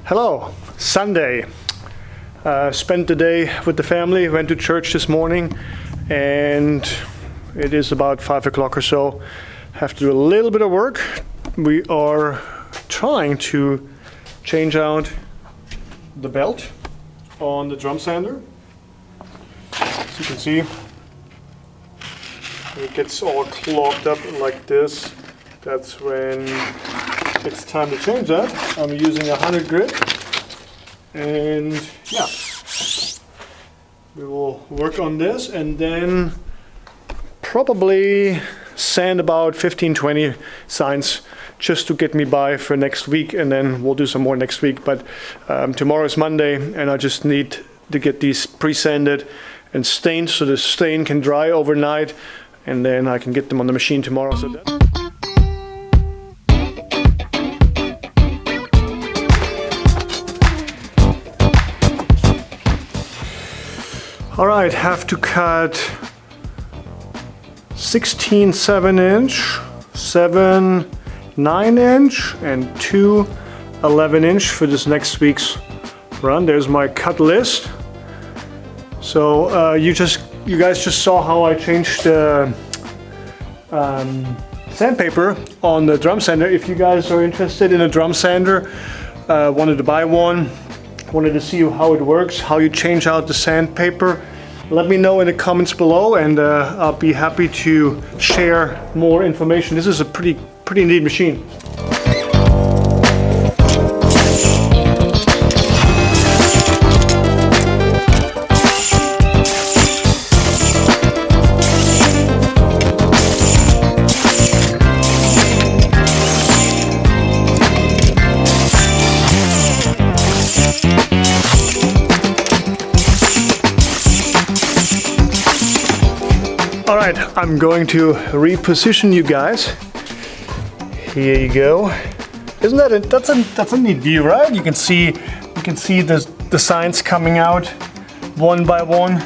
Hello, Sunday. Spent the day with the family, went to church this morning, and it is about 5 o'clock or so. Have to do a little bit of work. We are trying to change out the belt on the drum sander. As you can see, it gets all clogged up like this. That's when it's time to change that. I'm using 100 grit, and yeah, we will work on this and then probably sand about 15-20 signs just to get me by for next week, and then we'll do some more next week. But tomorrow is Monday, and I just need to get these pre-sanded and stained so the stain can dry overnight, and then I can get them on the machine tomorrow. So that all right, have to cut 16 7-inch, 7 9-inch, and 2 11-inch for this next week's run. There's my cut list. So you guys just saw how I changed the sandpaper on the drum sander. If you guys are interested in a drum sander, wanted to buy one, wanted to see how it works, how you change out the sandpaper, let me know in the comments below, and I'll be happy to share more information. This is a pretty neat machine. All right, I'm going to reposition you guys. Here you go. Isn't that that's a neat view, right? You can see the signs coming out one by one.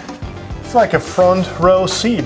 It's like a front row seat.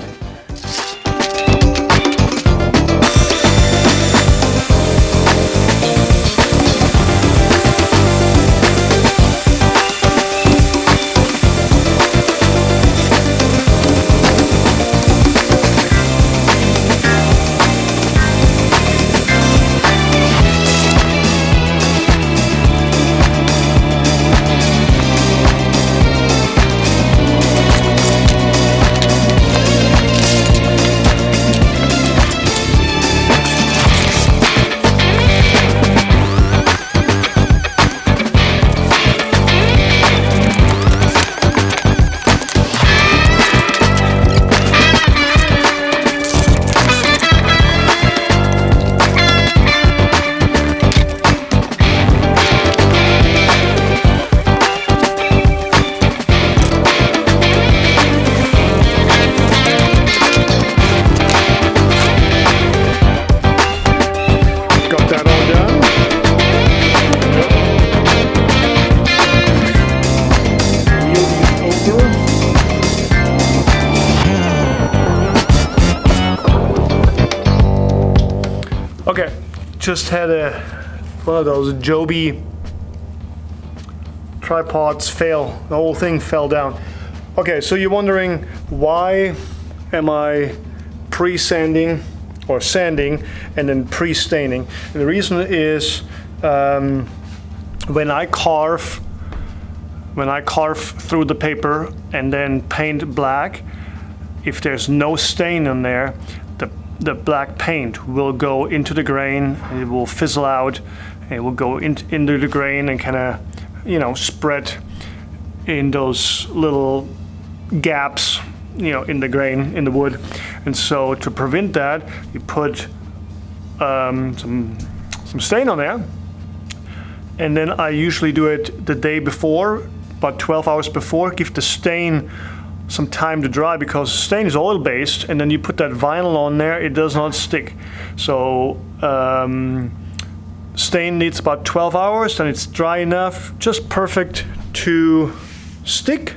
Okay, just had one of those Joby tripods fail. The whole thing fell down. Okay, so you're wondering, why am I pre-sanding or sanding and then pre-staining? And the reason is when I carve through the paper and then paint black, if there's no stain in there, the black paint will go into the grain, and it will fizzle out, and it will go into the grain and kind of, spread in those little gaps, in the grain, in the wood. And so to prevent that, you put some stain on there, and then I usually do it the day before, about 12 hours before, give the stain some time to dry, because stain is oil based, and then you put that vinyl on there, it does not stick. So stain needs about 12 hours, then it's dry enough, just perfect to stick,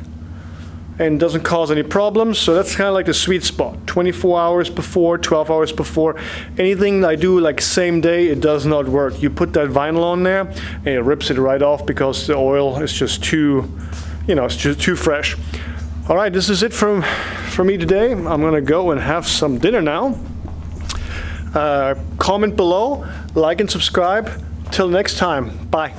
and doesn't cause any problems. So that's kind of like the sweet spot. 24 hours before, 12 hours before. Anything I do like same day, it does not work. You put that vinyl on there and it rips it right off because the oil is just too, it's just too fresh. All right, this is it for me today. I'm gonna go and have some dinner now. Comment below, like and subscribe. Till next time, bye.